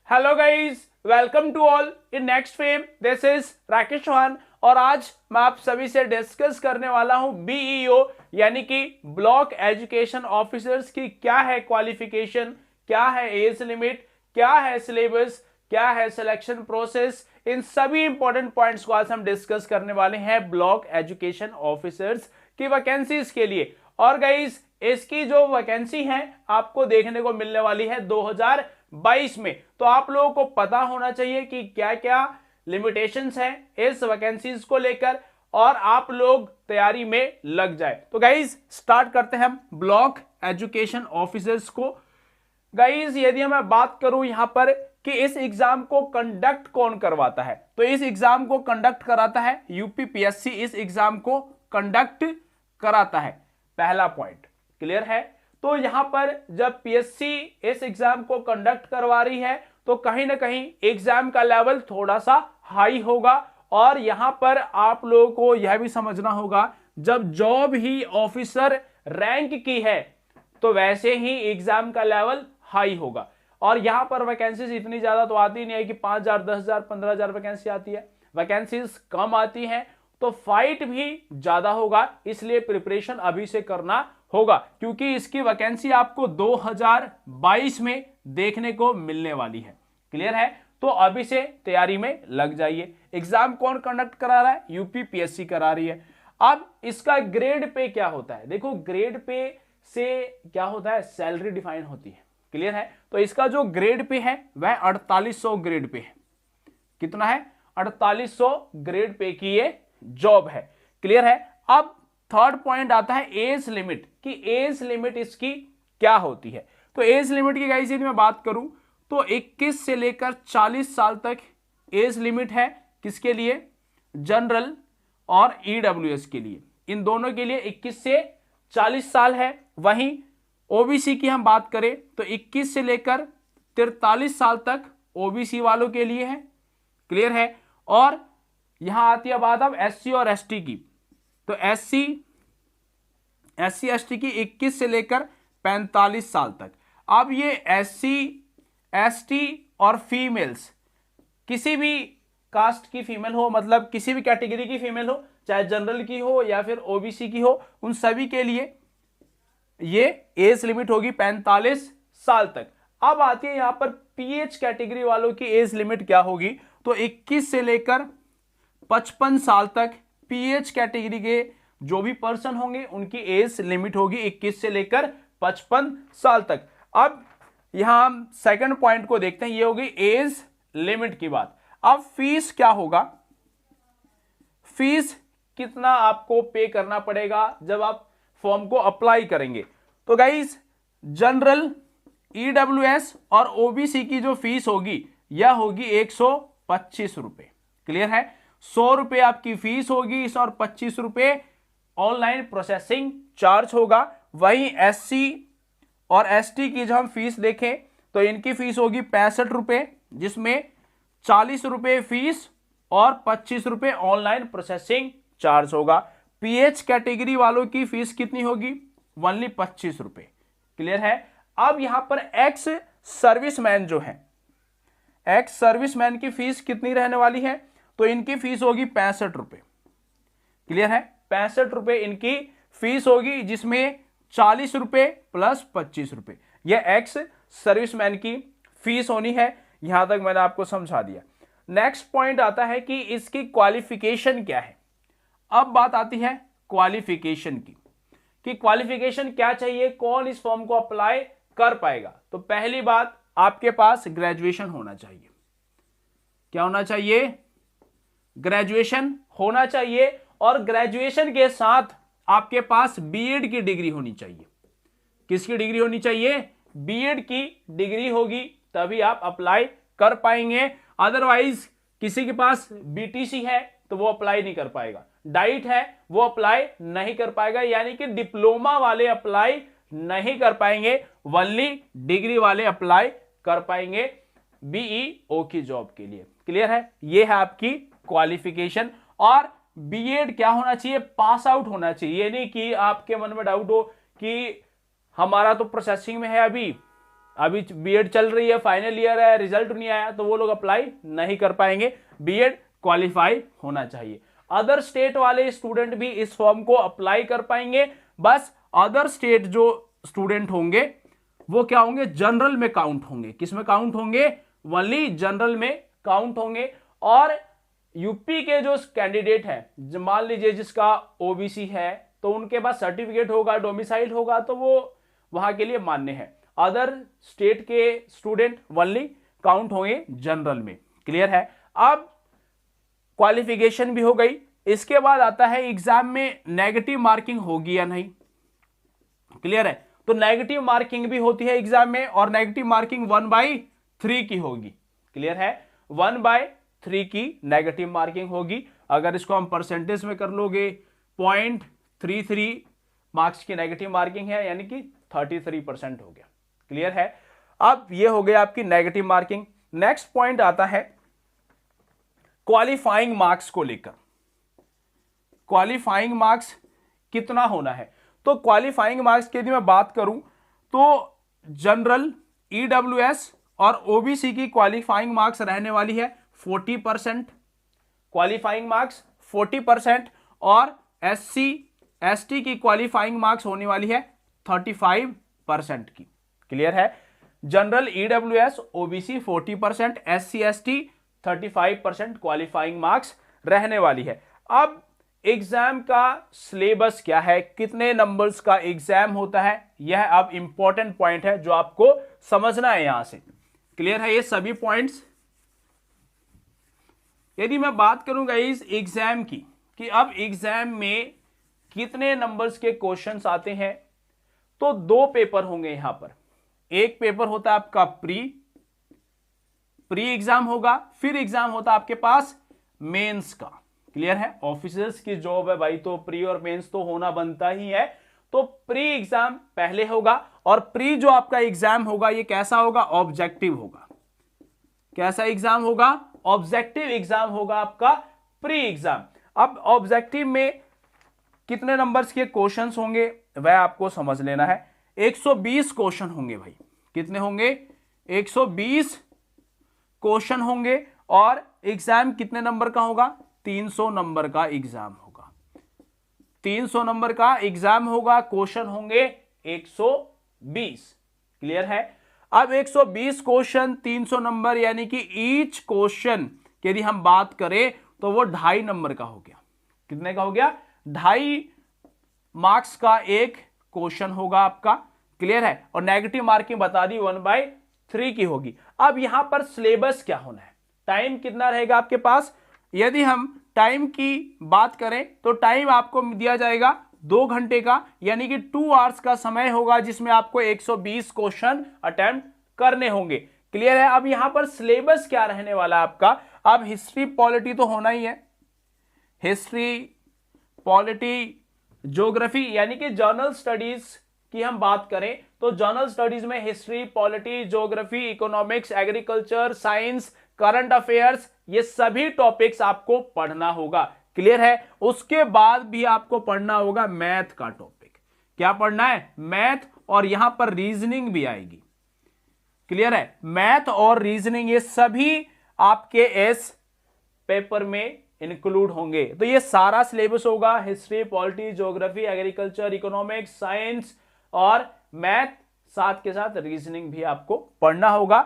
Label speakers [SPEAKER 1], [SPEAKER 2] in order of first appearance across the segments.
[SPEAKER 1] Hello guys, welcome to all in next fame. This is Rakesh Chauhan और आज मैं आप सभी से डिस्कस करने वाला हूं बीईओ यानी कि ब्लॉक एजुकेशन ऑफिसर्स की क्या है क्वालिफिकेशन, क्या है एज लिमिट, क्या है सिलेबस, क्या है सिलेक्शन प्रोसेस। इन सभी इंपॉर्टेंट पॉइंट्स को आज हम डिस्कस करने वाले हैं ब्लॉक एजुकेशन ऑफिसर्स की वैकेंसीज के लिए। और गाइस, इसकी जो वैकेंसी है आपको देखने को मिलने वाली है 2022 में। तो आप लोगों को पता होना चाहिए कि क्या क्या लिमिटेशंस हैं इस वैकेंसीज को लेकर और आप लोग तैयारी में लग जाए। तो गाइस स्टार्ट करते हैं हम ब्लॉक एजुकेशन ऑफिसर्स को। गाइस यदि मैं बात करूं यहां पर कि इस एग्जाम को कंडक्ट कौन करवाता है, तो इस एग्जाम को कंडक्ट कराता है यूपीपीएससी। इस एग्जाम को कंडक्ट कराता है, पहला पॉइंट क्लियर है। तो यहां पर जब पीएससी इस एग्जाम को कंडक्ट करवा रही है तो कहीं ना कहीं एग्जाम का लेवल थोड़ा सा हाई होगा। और यहां पर आप लोगों को यह भी समझना होगा, जब जॉब ही ऑफिसर रैंक की है तो वैसे ही एग्जाम का लेवल हाई होगा। और यहां पर वैकेंसीज इतनी ज्यादा तो आती नहीं है कि 5,000, 10,000, 15,000 वैकेंसी आती है, वैकेंसीज कम आती हैं तो फाइट भी ज्यादा होगा। इसलिए प्रिपरेशन अभी से करना होगा क्योंकि इसकी वैकेंसी आपको 2022 में देखने को मिलने वाली है। क्लियर है? तो अभी से तैयारी में लग जाइए। एग्जाम कौन कंडक्ट करा रहा है? यूपीपीएससी करा रही है। अब इसका ग्रेड पे क्या होता है? देखो ग्रेड पे से क्या होता है, सैलरी डिफाइन होती है। क्लियर है? तो इसका जो ग्रेड पे है वह 4800 ग्रेड पे है। कितना है? 4800 ग्रेड पे की ये जॉब है। क्लियर है? अब थर्ड पॉइंट आता है एज लिमिट, कि एज लिमिट इसकी क्या होती है। तो एज लिमिट की गाइस यदि मैं बात करूं तो 21 से लेकर 40 साल तक एज लिमिट है। किसके लिए? जनरल और ईडब्ल्यूएस के लिए, इन दोनों के लिए 21 से 40 साल है। वहीं ओबीसी की हम बात करें तो 21 से लेकर 43 साल तक ओबीसी वालों के लिए है। क्लियर है? और यहां आती है बात अब एससी और एसटी की। तो एससी एसटी की 21 से लेकर 45 साल तक। अब ये एससी एसटी और फीमेल्स, किसी भी कास्ट की फीमेल हो, मतलब किसी भी कैटेगरी की फीमेल हो, चाहे जनरल की हो या फिर ओबीसी की हो, उन सभी के लिए ये एज लिमिट होगी 45 साल तक। अब आती है यहां पर पीएच कैटेगरी वालों की एज लिमिट क्या होगी। तो 21 से लेकर 55 साल तक पीएच कैटेगरी के जो भी पर्सन होंगे उनकी एज लिमिट होगी 21 से लेकर 55 साल तक। अब यहां हम सेकंड पॉइंट को देखते हैं, ये होगी एज लिमिट की बात। अब फीस क्या होगा? फीस कितना आपको पे करना पड़ेगा जब आप फॉर्म को अप्लाई करेंगे? तो गाइस जनरल, ईडब्ल्यूएस और ओबीसी की जो फीस होगी यह होगी 125 रुपए। क्लियर है? 100 रुपए आपकी फीस होगी और 25 रुपए ऑनलाइन प्रोसेसिंग चार्ज होगा। वहीं एससी और एसटी की जो हम फीस देखें तो इनकी फीस होगी 65 रुपए, जिसमें 40 रुपए फीस और 25 रुपए ऑनलाइन प्रोसेसिंग चार्ज होगा। पीएच कैटेगरी वालों की फीस कितनी होगी? ओनली 25 रुपए। क्लियर है? अब यहां पर एक्स सर्विसमैन जो है, एक्स सर्विसमैन की फीस कितनी रहने वाली है? तो इनकी फीस होगी 65 रुपए। क्लियर है? 65 रुपए इनकी फीस होगी, जिसमें 40 रुपए प्लस 25 रुपए यह एक्स सर्विसमैन की फीस होनी है। यहां तक मैंने आपको समझा दिया। नेक्स्ट पॉइंट आता है कि इसकी क्वालिफिकेशन क्या है। अब बात आती है क्वालिफिकेशन की, कि क्वालिफिकेशन क्या चाहिए, कौन इस फॉर्म को अप्लाई कर पाएगा। तो पहली बात, आपके पास ग्रेजुएशन होना चाहिए। क्या होना चाहिए? ग्रेजुएशन होना चाहिए। और ग्रेजुएशन के साथ आपके पास बीएड की डिग्री होनी चाहिए। किसकी डिग्री होनी चाहिए? बीएड की डिग्री होगी तभी आप अप्लाई कर पाएंगे। अदरवाइज किसी के पास बीटीसी है तो वो अप्लाई नहीं कर पाएगा, डाइट है वो अप्लाई नहीं कर पाएगा, यानी कि डिप्लोमा वाले अप्लाई नहीं कर पाएंगे, वनली डिग्री वाले अप्लाई कर पाएंगे बीईओ की जॉब के लिए। क्लियर है? ये है आपकी क्वालिफिकेशन। और बीएड क्या होना चाहिए? पास आउट होना चाहिए। ये नहीं कि आपके मन में डाउट हो कि हमारा तो प्रोसेसिंग में है अभी, अभी बीएड चल रही है, फाइनल ईयर है, रिजल्ट नहीं आया, तो वो लोग अप्लाई नहीं कर पाएंगे, बीएड क्वालिफाई होना चाहिए। अदर स्टेट वाले स्टूडेंट भी इस फॉर्म को अप्लाई कर पाएंगे, बस अदर स्टेट जो स्टूडेंट होंगे वो क्या होंगे, जनरल में काउंट होंगे। किस में काउंट होंगे, ओनली जनरल में काउंट होंगे। और यूपी के जो कैंडिडेट हैं, मान लीजिए जिसका ओबीसी है, तो उनके पास सर्टिफिकेट होगा, डोमिसाइल होगा, तो वो वहां के लिए मान्य है। अदर स्टेट के स्टूडेंट ओनली काउंट होंगे जनरल में। क्लियर है। अब क्वालिफिकेशन भी हो गई। इसके बाद आता है एग्जाम में नेगेटिव मार्किंग होगी या नहीं। क्लियर है। तो नेगेटिव मार्किंग भी होती है एग्जाम में, और नेगेटिव मार्किंग 1/3 की होगी। क्लियर है। 1/3 की नेगेटिव मार्किंग होगी। अगर इसको हम परसेंटेज में कर लोगे, 0.33 मार्क्स की नेगेटिव मार्किंग है, यानी कि 33% हो गया। क्लियर है। अब ये हो गया आपकी नेगेटिव मार्किंग। नेक्स्ट पॉइंट आता है क्वालिफाइंग मार्क्स को लेकर। क्वालिफाइंग मार्क्स कितना होना है, तो क्वालिफाइंग मार्क्स की यदि मैं बात करूं तो जनरल, ईडब्ल्यूएस और ओबीसी की क्वालिफाइंग मार्क्स रहने वाली है 40%। Qualifying marks 40%। और एससी एसटी की क्वालिफाइंग मार्क्स होने वाली है 35% की। क्लियर है। General, EWS, OBC 40%, SC ST 35% qualifying marks रहने वाली है। अब एग्जाम का सिलेबस क्या है, कितने नंबर्स का एग्जाम होता है, यह अब इंपॉर्टेंट पॉइंट है जो आपको समझना है यहां से। क्लियर है। ये सभी पॉइंट्स, यदि मैं बात करूंगा इस एग्जाम की कि अब एग्जाम में कितने नंबर्स के क्वेश्चंस आते हैं, तो 2 पेपर होंगे यहां पर। एक पेपर होता है आपका प्री एग्जाम होगा, फिर एग्जाम होता है आपके पास मेंस का। क्लियर है। ऑफिसर्स की जॉब है भाई, तो प्री और मेंस तो होना बनता ही है। तो प्री एग्जाम पहले होगा, और प्री जो आपका एग्जाम होगा ये कैसा होगा, ऑब्जेक्टिव होगा। कैसा एग्जाम होगा, ऑब्जेक्टिव एग्जाम होगा आपका प्री एग्जाम। अब ऑब्जेक्टिव में कितने नंबर्स के क्वेश्चंस होंगे वह आपको समझ लेना है। 120 क्वेश्चन होंगे भाई। कितने होंगे, 120 क्वेश्चन होंगे। और एग्जाम कितने नंबर का होगा, 300 नंबर का एग्जाम होगा। 300 नंबर का एग्जाम होगा, क्वेश्चन होंगे 120। क्लियर है। अब 120 क्वेश्चन, 300 नंबर, यानी कि ईच क्वेश्चन यदि हम बात करें तो वो 2.5 नंबर का हो गया। कितने का हो गया, 2.5 मार्क्स का एक क्वेश्चन होगा आपका। क्लियर है। और नेगेटिव मार्किंग बता दी 1/3 की होगी। अब यहां पर सिलेबस क्या होना है, टाइम कितना रहेगा आपके पास। यदि हम टाइम की बात करें तो टाइम आपको दिया जाएगा 2 घंटे का, यानी कि 2 आवर्स का समय होगा, जिसमें आपको 120 क्वेश्चन अटेम्प्ट करने होंगे। क्लियर है। अब यहां पर सिलेबस क्या रहने वाला है आपका। अब हिस्ट्री पॉलिटी तो होना ही है, हिस्ट्री पॉलिटी ज्योग्राफी, यानी कि जर्नल स्टडीज की हम बात करें तो जर्नल स्टडीज में history, polity, geography, economics, agriculture, science, current affairs, ये सभी टॉपिक्स आपको पढ़ना होगा। क्लियर है। उसके बाद भी आपको पढ़ना होगा मैथ का टॉपिक। क्या पढ़ना है, मैथ, और यहां पर रीजनिंग भी आएगी। क्लियर है। मैथ और रीजनिंग ये सभी आपके इस पेपर में इंक्लूड होंगे। तो ये सारा सिलेबस होगा, history, polity, geography, agriculture, economics, science और मैथ, साथ के साथ रीजनिंग भी आपको पढ़ना होगा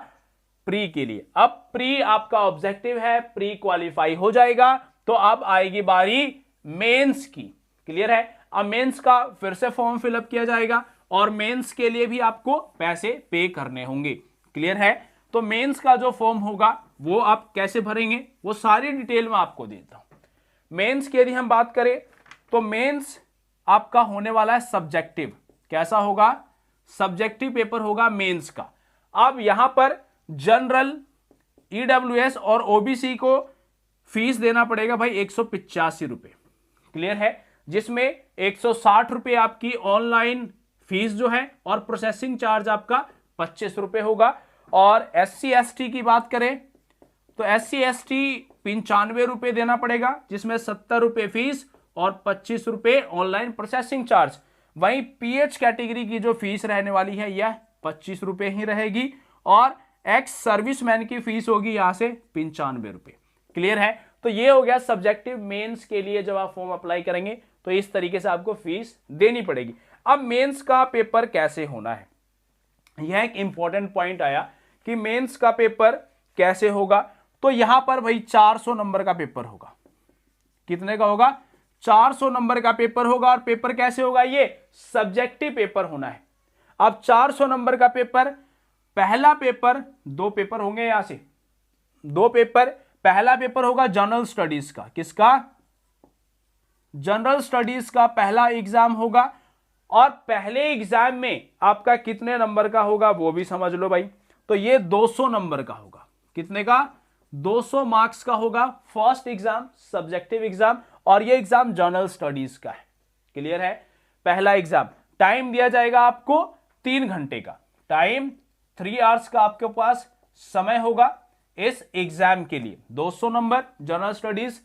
[SPEAKER 1] प्री के लिए। अब प्री आपका ऑब्जेक्टिव है, प्री क्वालिफाई हो जाएगा तो अब आएगी बारी मेंस की। क्लियर है। अब मेंस का फिर से फॉर्म फिलअप किया जाएगा, और मेंस के लिए भी आपको पैसे पे करने होंगे। क्लियर है। तो मेंस का जो फॉर्म होगा वो आप कैसे भरेंगे, वो सारी डिटेल में आपको देता हूं। मेंस की यदि हम बात करें तो मेंस आपका होने वाला है सब्जेक्टिव। कैसा होगा, सब्जेक्टिव पेपर होगा मेंस का। अब यहां पर जनरल, ईडब्ल्यूएस और ओबीसी को फीस देना पड़ेगा भाई 185 रुपए। क्लियर है। जिसमें 160 रुपए आपकी ऑनलाइन फीस जो है, और प्रोसेसिंग चार्ज आपका 25 रुपए होगा। और एससी एसटी की बात करें तो एससी एसटी 95 रुपए देना पड़ेगा, जिसमें 70 रुपए फीस और 25 रुपए ऑनलाइन प्रोसेसिंग चार्ज। वहीं पीएच कैटेगरी की जो फीस रहने वाली है यह 25 रुपए ही रहेगी और एक्स सर्विसमैन की फीस होगी यहां से 95 रुपए। क्लियर है? तो ये हो गया सब्जेक्टिव मेंस के लिए जब आप फॉर्म अप्लाई करेंगे तो इस तरीके से आपको फीस देनी पड़ेगी। अब मेंस का पेपर कैसे होना है, यह एक इंपॉर्टेंट पॉइंट आया कि मेंस का पेपर कैसे होगा। तो यहां पर भाई 400 नंबर का पेपर होगा। कितने का होगा? 400 नंबर का पेपर होगा। और पेपर कैसे होगा? ये सब्जेक्टिव पेपर होना है। अब 400 नंबर का पेपर, पहला पेपर, 2 पेपर होंगे यहां से, 2 पेपर। पहला पेपर होगा जनरल स्टडीज का। किसका? जनरल स्टडीज का पहला एग्जाम होगा। और पहले एग्जाम में आपका कितने नंबर का होगा वो भी समझ लो भाई। तो ये 200 नंबर का होगा। कितने का? 200 मार्क्स का होगा फर्स्ट एग्जाम, सब्जेक्टिव एग्जाम। और ये एग्जाम जनरल स्टडीज का है। क्लियर है? पहला एग्जाम। टाइम दिया जाएगा आपको 3 घंटे का। टाइम 3 आवर्स का आपके पास समय होगा इस एग्जाम के लिए। 200 नंबर जनरल स्टडीज,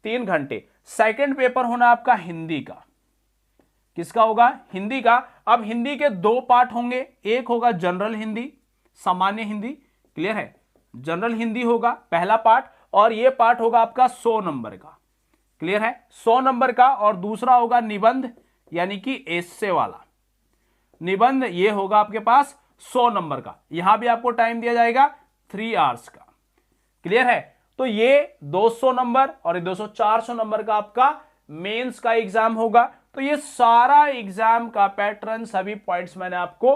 [SPEAKER 1] 3 घंटे। सेकंड पेपर होना आपका हिंदी का। किसका होगा? हिंदी का। अब हिंदी के 2 पार्ट होंगे। एक होगा जनरल हिंदी, सामान्य हिंदी। क्लियर है? जनरल हिंदी होगा पहला पार्ट, और यह पार्ट होगा आपका 100 नंबर का। क्लियर है? 100 नंबर का। और दूसरा होगा निबंध, यानी कि एस्से वाला निबंध। ये होगा आपके पास 100 नंबर का। यहां भी आपको टाइम दिया जाएगा 3 आवर्स का। क्लियर है? तो ये 200 नंबर और ये 200, 400 नंबर का आपका मेंस का एग्जाम होगा। तो ये सारा एग्जाम का पैटर्न, सभी पॉइंट्स मैंने आपको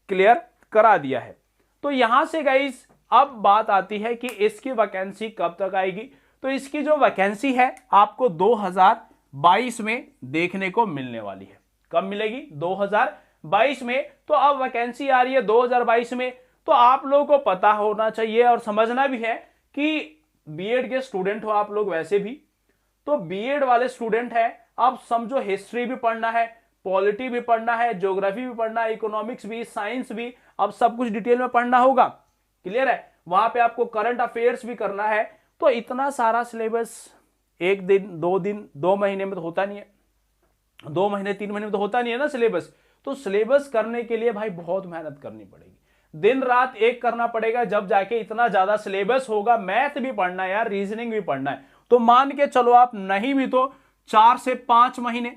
[SPEAKER 1] क्लियर करा दिया है। तो यहां से गाइस अब बात आती है कि इसकी वैकेंसी कब तक आएगी। तो इसकी जो वैकेंसी है आपको 2022 में देखने को मिलने वाली है। कब मिलेगी? 2022 में। तो अब वैकेंसी आ रही है 2022 में। तो आप लोगों को पता होना चाहिए और समझना भी है कि बीएड के स्टूडेंट हो आप लोग वैसे भी, तो बीएड वाले स्टूडेंट है, अब समझो हिस्ट्री भी पढ़ना है, पॉलिटी भी पढ़ना है, ज्योग्राफी भी पढ़ना है, इकोनॉमिक्स भी, साइंस भी, अब सब कुछ डिटेल में पढ़ना होगा। क्लियर है? वहां पे आपको करंट अफेयर्स भी करना है। तो इतना सारा सिलेबस 1 दिन 2 दिन 2 महीने में तो होता नहीं है, 2 महीने 3 महीने में तो होता नहीं है ना सिलेबस। तो सिलेबस करने के लिए भाई बहुत मेहनत करनी पड़ेगी, दिन रात एक करना पड़ेगा, जब जाके इतना ज्यादा सिलेबस होगा। मैथ भी पढ़ना है यार, रीजनिंग भी पढ़ना है। तो मान के चलो आप नहीं भी तो 4 से 5 महीने,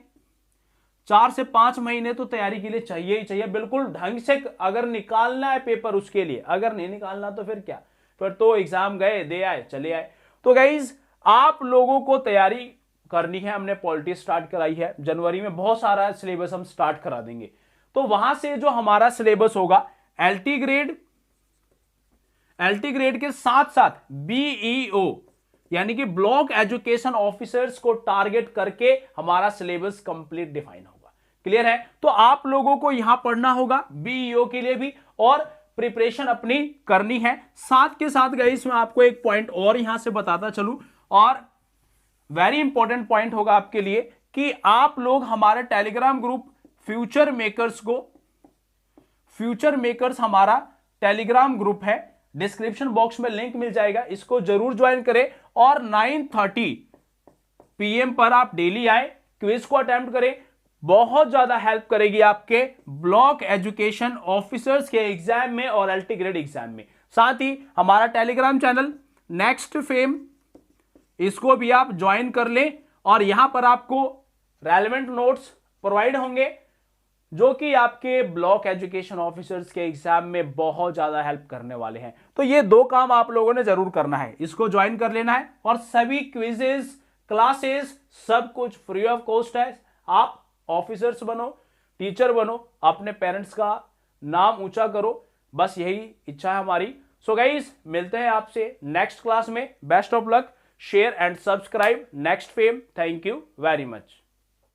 [SPEAKER 1] 4 से 5 महीने तो तैयारी के लिए चाहिए ही चाहिए। बिल्कुल ढंग से अगर निकालना है पेपर उसके लिए, अगर नहीं निकालना तो फिर क्या, फिर तो एग्जाम गए, दे आए, चले आए। तो गाइज आप लोगों को तैयारी करनी है। हमने पॉलिटी स्टार्ट कराई है, जनवरी में बहुत सारा सिलेबस हम स्टार्ट करा देंगे। तो वहां से जो हमारा सिलेबस होगा एलटी ग्रेड के साथ साथ बीईओ यानी कि ब्लॉक एजुकेशन ऑफिसर्स को टारगेट करके हमारा सिलेबस कंप्लीट डिफाइन होगा। क्लियर है? तो आप लोगों को यहां पढ़ना होगा बीईओ के लिए भी और प्रिपरेशन अपनी करनी है। साथ के साथ गाइस मैं आपको एक पॉइंट और यहां से बताता चलूं, और वेरी इंपॉर्टेंट पॉइंट होगा आपके लिए कि आप लोग हमारे टेलीग्राम ग्रुप फ्यूचर मेकर्स हमारा टेलीग्राम ग्रुप है, डिस्क्रिप्शन बॉक्स में लिंक मिल जाएगा, इसको जरूर ज्वाइन करें। और 9:30 PM पर आप डेली आए, क्विज को अटेम्प्ट करें, बहुत ज्यादा हेल्प करेगी आपके ब्लॉक एजुकेशन ऑफिसर्स के एग्जाम में और एलटी ग्रेड एग्जाम में। साथ ही हमारा टेलीग्राम चैनल नेक्स्ट फेम, इसको भी आप ज्वाइन कर लें, और यहां पर आपको रेलेवेंट नोट्स प्रोवाइड होंगे जो कि आपके ब्लॉक एजुकेशन ऑफिसर्स के एग्जाम में बहुत ज्यादा हेल्प करने वाले हैं। तो ये 2 काम आप लोगों ने जरूर करना है, इसको ज्वाइन कर लेना है। और सभी क्विजेस, क्लासेस, सब कुछ फ्री ऑफ कॉस्ट है। आप ऑफिसर्स बनो, टीचर बनो, अपने पेरेंट्स का नाम ऊंचा करो, बस यही इच्छा है हमारी। सो गाइस मिलते हैं आपसे नेक्स्ट क्लास में। Best of luck, share and subscribe next fame. Thank you very much.